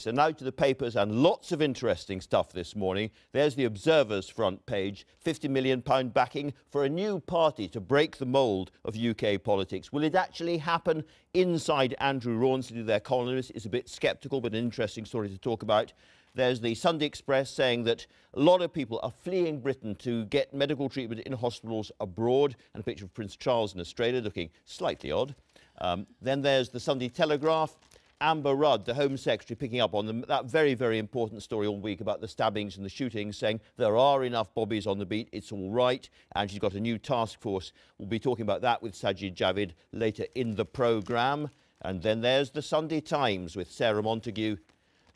So now to the papers, and lots of interesting stuff this morning. There's the Observer's front page, £50 million backing for a new party to break the mould of UK politics. Will it actually happen inside Andrew Rawnsley? Their columnist is a bit sceptical, but an interesting story to talk about. There's the Sunday Express saying that a lot of people are fleeing Britain to get medical treatment in hospitals abroad, and a picture of Prince Charles in Australia looking slightly odd. Then there's the Sunday Telegraph. Amber Rudd, the Home Secretary, picking up on that very, very important story all week about the stabbings and the shootings, saying there are enough bobbies on the beat, it's all right, and she's got a new task force. We'll be talking about that with Sajid Javid later in the programme. And then there's the Sunday Times with Sarah Montague,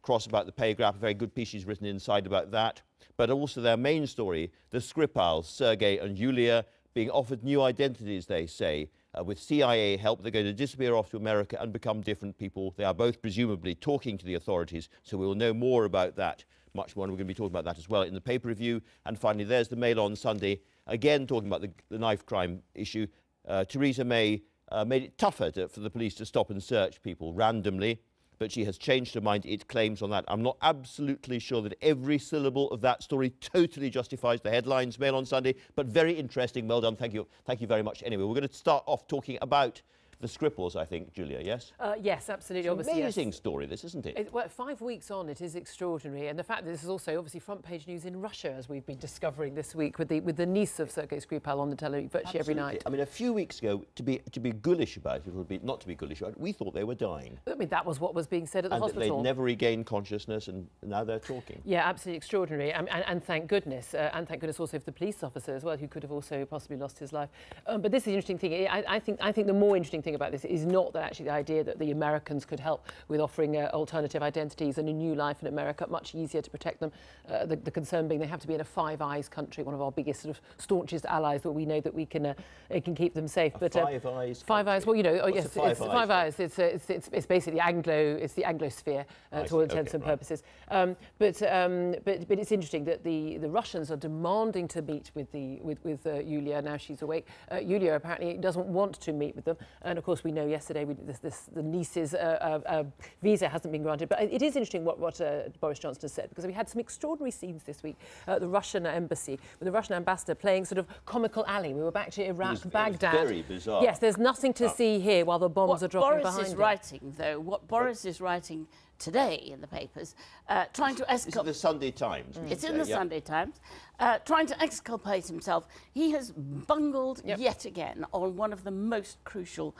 cross about the pay gap, a very good piece she's written inside about that. But also their main story, the Skripals, Sergei and Yulia, being offered new identities, they say. With CIA help, they're going to disappear off to America and become different people. They are both presumably talking to the authorities, so we will know more about that much more. And we're going to be talking about that as well in the paper review. And finally, there's the Mail on Sunday, again talking about the knife crime issue. Theresa May made it tougher for the police to stop and search people randomly, but she has changed her mind, it claims, on that. I'm not absolutely sure that every syllable of that story totally justifies the headlines, Mail on Sunday, but very interesting. Well done. Thank you very much. Anyway, we're going to start off talking about the Skripals, I think, Julia, yes? Yes, absolutely. It's an amazing story, this, isn't it? Well, 5 weeks on, it is extraordinary. And the fact that this is also obviously front-page news in Russia, as we've been discovering this week, with the niece of Sergei Skripal on the television virtually every night. I mean, a few weeks ago, to be ghoulish about it, would be not to be ghoulish about it, we thought they were dying. I mean, that was what was being said at the hospital. They'd never regained consciousness, and now they're talking. Yeah, absolutely extraordinary. And thank goodness. And thank goodness also for the police officer as well, who could have also possibly lost his life. But this is an interesting thing. I think the more interesting thing about this is not that actually the idea that the Americans could help with offering alternative identities and a new life in America, much easier to protect them. The concern being they have to be in a Five Eyes country, one of our biggest sort of staunchest allies, that we know that we can keep them safe. But Five Eyes. Five Eyes. Well, you know, yes, it's Five Eyes. It's basically it's the Anglosphere to all intents and purposes. But it's interesting that the Russians are demanding to meet with Yulia now she's awake. Yulia apparently doesn't want to meet with them, and of course we know yesterday the niece's visa hasn't been granted. But it is interesting what Boris Johnson has said, because we had some extraordinary scenes this week at the Russian embassy with the Russian ambassador playing sort of comical alley. We were back to Iraq, Baghdad. It was very bizarre. Yes, there's nothing to see here while the bombs are dropping behind him. What Boris is writing today in the papers, trying to exculpate... It's the Sunday Times. It's in the Sunday Times. Trying to exculpate himself. He has bungled yet again on one of the most crucial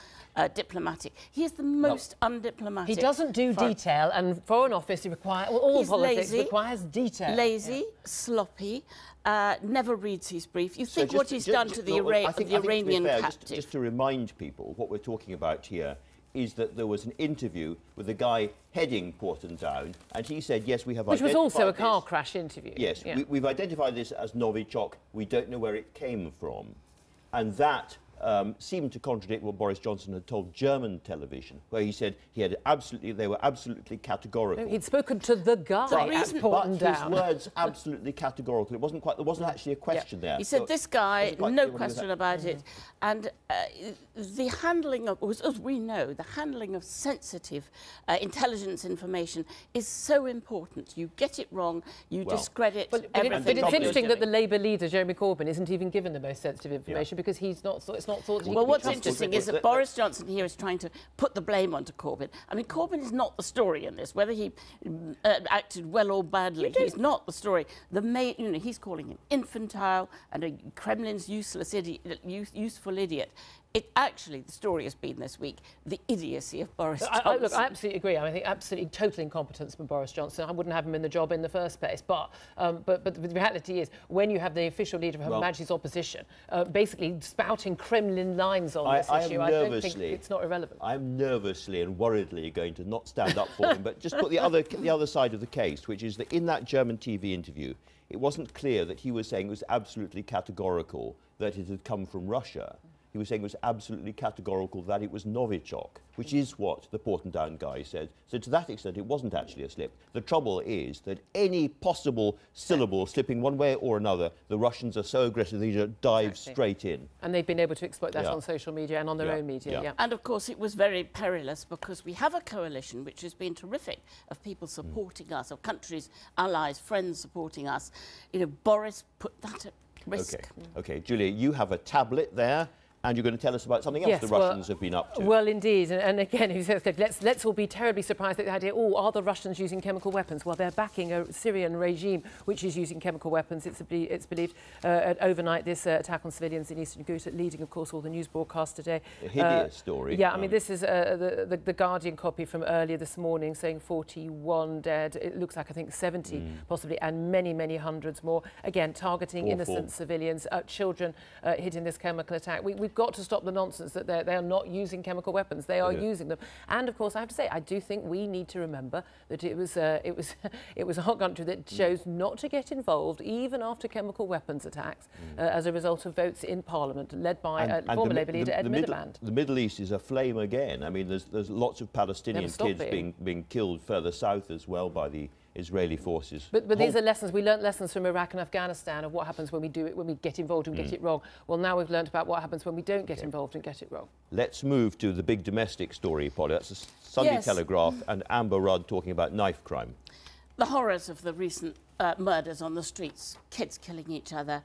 diplomatic... He is the most undiplomatic... He doesn't do detail, and Foreign Office requires... All politics requires detail. Lazy, sloppy, never reads his brief. You think what he's done to the Iranian captive... Just to remind people, what we're talking about here is that there was an interview with the guy heading Porton Down, and he said, yes, we have identified this. Which was also a car crash interview. Yes, we've identified this as Novichok. We don't know where it came from. And that seemed to contradict what Boris Johnson had told German television, where he said they were absolutely categorical. No, he'd spoken to the guy at Porton Down. His words absolutely categorical. It wasn't quite. There wasn't actually a question there. He said, "This guy, no question about it." And the handling of, as we know, the handling of sensitive intelligence information is so important. You get it wrong, you discredit everything. But it's interesting that the Labour leader, Jeremy Corbyn, isn't even given the most sensitive information because he's not. It's not thought. Well, what's interesting is that Boris Johnson here is trying to put the blame onto Corbyn. I mean, Corbyn is not the story in this. Whether he acted well or badly, he's not the story. He's calling him infantile and a Kremlin's useless idiot, useful idiot. The story has been this week the idiocy of Boris Johnson. Look, I absolutely agree. I think absolutely total incompetence from Boris Johnson. I wouldn't have him in the job in the first place. But the reality is, when you have the official leader of Her Majesty's opposition basically spouting Kremlin lines on this issue, I don't think it's not irrelevant. I'm nervously and worriedly going to not stand up for him, but just put the other side of the case, which is that in that German TV interview, it wasn't clear that he was saying it was absolutely categorical that it had come from Russia. he was saying it was absolutely categorical that it was Novichok, which is what the Portendown guy said. So to that extent, it wasn't actually a slip. The trouble is that any possible syllable slipping one way or another, the Russians are so aggressive they just dive straight in. And they've been able to exploit that on social media and on their own media. And of course, it was very perilous because we have a coalition which has been terrific of people supporting us, of countries, allies, friends supporting us. You know, Boris put that at risk. Okay, Julia, you have a tablet there. And you're going to tell us about something else the Russians have been up to. Well, indeed. And again, let's all be terribly surprised at the idea, are the Russians using chemical weapons? Well, they're backing a Syrian regime which is using chemical weapons. It's believed overnight this attack on civilians in eastern Ghouta, leading, of course, all the news broadcasts today. A hideous story. Yeah, I mean, this is the Guardian copy from earlier this morning saying 41 dead. It looks like, I think, 70 possibly, and many, many hundreds more. Again, targeting innocent civilians, children hit in this chemical attack. We've got to stop the nonsense that they are not using chemical weapons. They are using them. And of course, I have to say, I do think we need to remember that it was our country that chose not to get involved even after chemical weapons attacks as a result of votes in Parliament led by former Labour leader Ed Miliband. The Middle East is aflame again. I mean, there's lots of Palestinian kids being killed further south as well by the Israeli forces. But these are lessons. We learnt lessons from Iraq and Afghanistan of what happens when we do it, when we get involved and get it wrong. Well, now we've learnt about what happens when we don't get involved and get it wrong. Let's move to the big domestic story, Polly. That's the Sunday Telegraph and Amber Rudd talking about knife crime. The horrors of the recent murders on the streets, kids killing each other,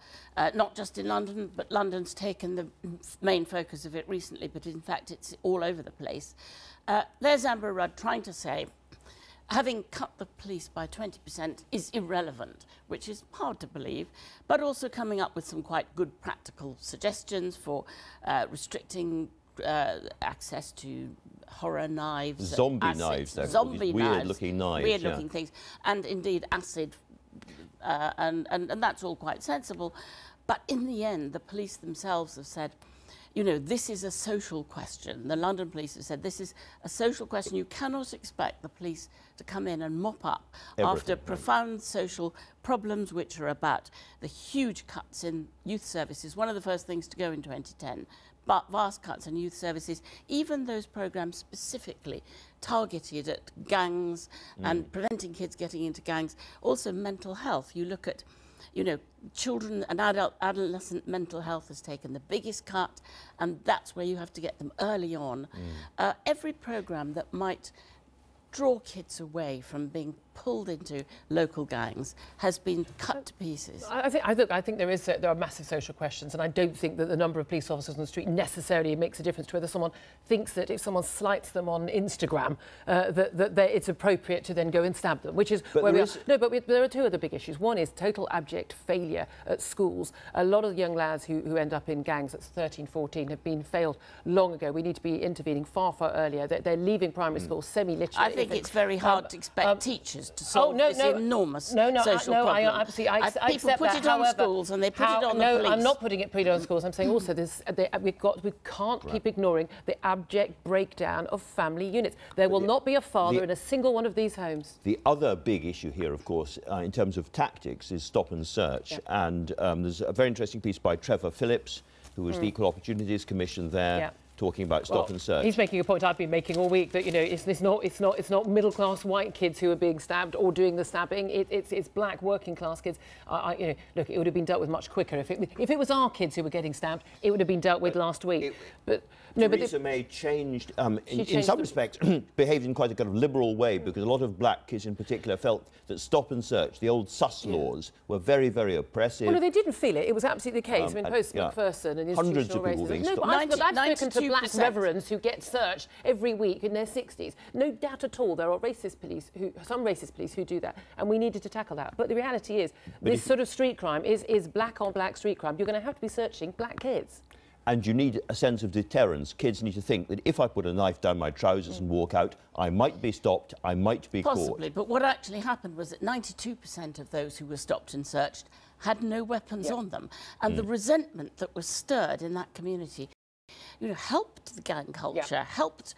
not just in London, but London's taken the main focus of it recently, but in fact it's all over the place. There's Amber Rudd trying to say having cut the police by 20% is irrelevant, which is hard to believe, but also coming up with some quite good practical suggestions for restricting access to horror knives. Zombie knives. Zombie knives. Weird-looking knives. Weird-looking things. And indeed acid, and that's all quite sensible. But in the end, the police themselves have said, you know, this is a social question. The London police have said this is a social question. You cannot expect the police to come in and mop up after profound social problems, which are about the huge cuts in youth services. One of the first things to go in 2010, but vast cuts in youth services, even those programmes specifically targeted at gangs and preventing kids getting into gangs. Also mental health. You look at, you know, children and adolescent mental health has taken the biggest cut, and that's where you have to get them early on. Every programme that might draw kids away from being pulled into local gangs has been cut to pieces. I think there are massive social questions, and I don't think that the number of police officers on the street necessarily makes a difference to whether someone thinks that if someone slights them on Instagram, that it's appropriate to then go and stab them, which is where we are. No, but there are two other big issues. One is total abject failure at schools. A lot of young lads who end up in gangs at 13, 14 have been failed long ago. We need to be intervening far, far earlier. They're leaving primary school semi-literate. I think it's very hard to expect teachers to solve this enormous social problem. I people accept put that. it on schools and they put it on the police. No, I'm not putting it on schools. I'm saying also we can't keep ignoring the abject breakdown of family units. There will not be a father in a single one of these homes. The other big issue here, of course, in terms of tactics, is stop and search. And there's a very interesting piece by Trevor Phillips, who was the Equal Opportunities Commission there. Talking about stop and search. He's making a point I've been making all week that, you know, it's not middle-class white kids who are being stabbed or doing the stabbing. It's black working-class kids. You know, look, it would have been dealt with much quicker if it was our kids who were getting stabbed. It would have been dealt with last week. Theresa May changed, in some respects, behaved in quite a kind of liberal way, because a lot of black kids in particular felt that stop and search, the old sus laws, were very, very oppressive. Well, no, they didn't feel it. It was absolutely the case. I mean, post-Macpherson and institutional racism. No, but I've spoken to black reverends who get searched every week in their 60s. No doubt at all there are some racist police who do that, and we needed to tackle that. But the reality is, this sort of street crime is black-on-black street crime. You're going to have to be searching black kids. And you need a sense of deterrence. Kids need to think that if I put a knife down my trousers and walk out, I might be stopped, I might be caught. Possibly, but what actually happened was that 92% of those who were stopped and searched had no weapons on them. And the resentment that was stirred in that community helped the gang culture, helped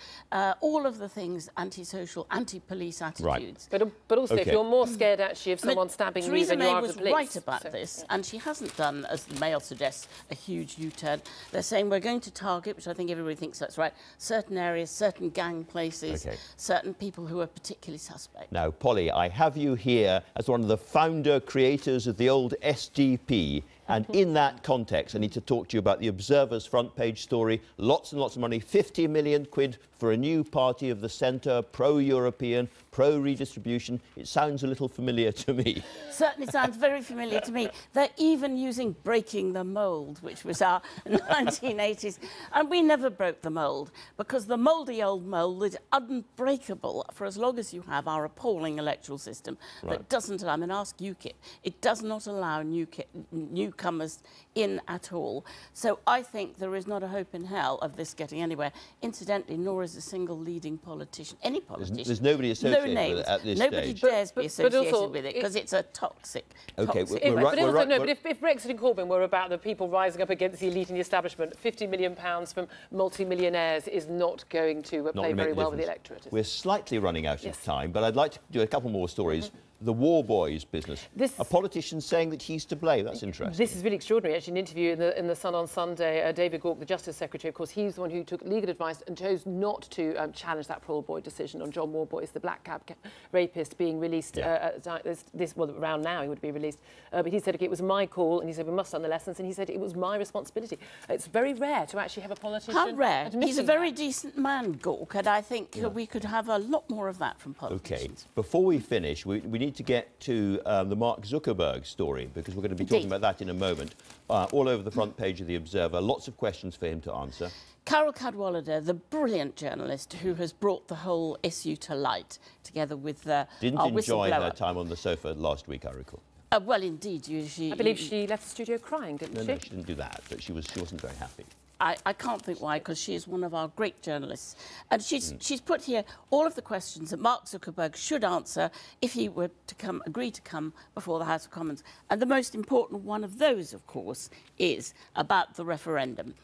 all of the things, antisocial, anti-police attitudes. Right. But also, if you're more scared actually of someone stabbing you than you are of the police. Theresa May was right about this, and she hasn't done, as the Mail suggests, a huge U-turn. They're saying we're going to target, which I think everybody thinks that's right, certain areas, certain gang places, certain people who are particularly suspect. Now, Polly, I have you here as one of the founder creators of the old SDP. And in that context, I need to talk to you about the Observer's front page story. Lots and lots of money, 50 million quid for a new party of the centre, pro-European, pro-redistribution. It sounds a little familiar to me. Certainly sounds very familiar to me. They're even using breaking the mould, which was our 1980s. And we never broke the mould, because the mouldy old mould is unbreakable for as long as you have our appalling electoral system that doesn't allow, I mean, ask UKIP, it does not allow newcomers in at all. So I think there is not a hope in hell of this getting anywhere. Incidentally, nor is a single leading politician, any politician. There's nobody associated with it at this stage. Nobody dares be associated with it, because it's a toxic. But if Brexit and Corbyn were about the people rising up against the elite and the establishment, £50 million from multi-millionaires is not going to play very well with the electorate. We're slightly running out of time, but I'd like to do a couple more stories. The War Boys business. A politician saying that he's to blame. That's interesting. This is really extraordinary. Actually, an interview in the Sun on Sunday, David Gauke, the Justice Secretary, of course, he's the one who took legal advice and chose not to challenge that parole board decision on John War Boys, the black cab rapist, being released around now. He would be released, but he said, okay, it was my call, and he said we must learn the lessons, and he said it was my responsibility. It's very rare to actually have a politician. How rare? He's a very decent man, Gauke, and I think we could have a lot more of that from politicians. Okay. Before we finish, we need to get to the Mark Zuckerberg story, because we're going to be talking about that in a moment. All over the front page of The Observer, lots of questions for him to answer. Carol Cadwallader, the brilliant journalist who has brought the whole issue to light, together with Didn't enjoy her time on the sofa last week, I recall. Well, indeed. I believe she left the studio crying, didn't she? No, she didn't do that, but she wasn't very happy. I can't think why, because she is one of our great journalists. And she's put here all of the questions that Mark Zuckerberg should answer if he were to agree to come before the House of Commons. And the most important one of those, of course, is about the referendum.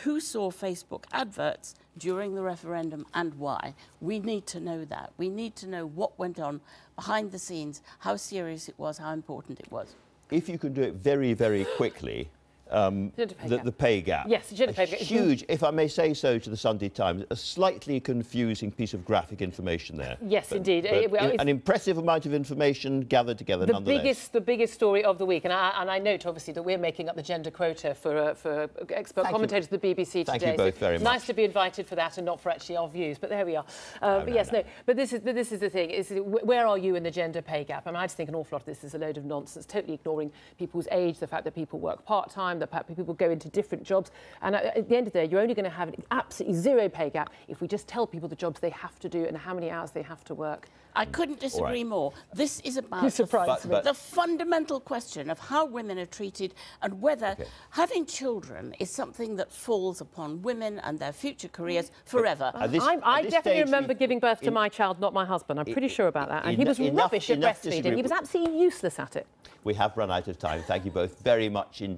Who saw Facebook adverts during the referendum and why? We need to know that. We need to know what went on behind the scenes, how serious it was, how important it was. If you can do it very, very quickly... the pay gap. Yes, gender pay gap. Huge, if I may say so to the Sunday Times, a slightly confusing piece of graphic information there. Yes, indeed. An impressive amount of information gathered together, nonetheless. The biggest story of the week, and I note, obviously, that we're making up the gender quota for expert commentators of the BBC today. Thank you both very much. Nice to be invited for that and not for actually our views, but there we are. But this is the thing. Where are you in the gender pay gap? I mean, I just think an awful lot of this is a load of nonsense, totally ignoring people's age, the fact that people work part-time, the fact that people go into different jobs. And at the end of the day, you're only going to have an absolutely zero pay gap if we just tell people the jobs they have to do and how many hours they have to work. I couldn't disagree more. This is about the fundamental question of how women are treated and whether having children is something that falls upon women and their future careers forever. I definitely remember giving birth to my child, not my husband. I'm pretty sure about that. And he was rubbish at breastfeeding. He was absolutely useless at it. We have run out of time. Thank you both very much indeed.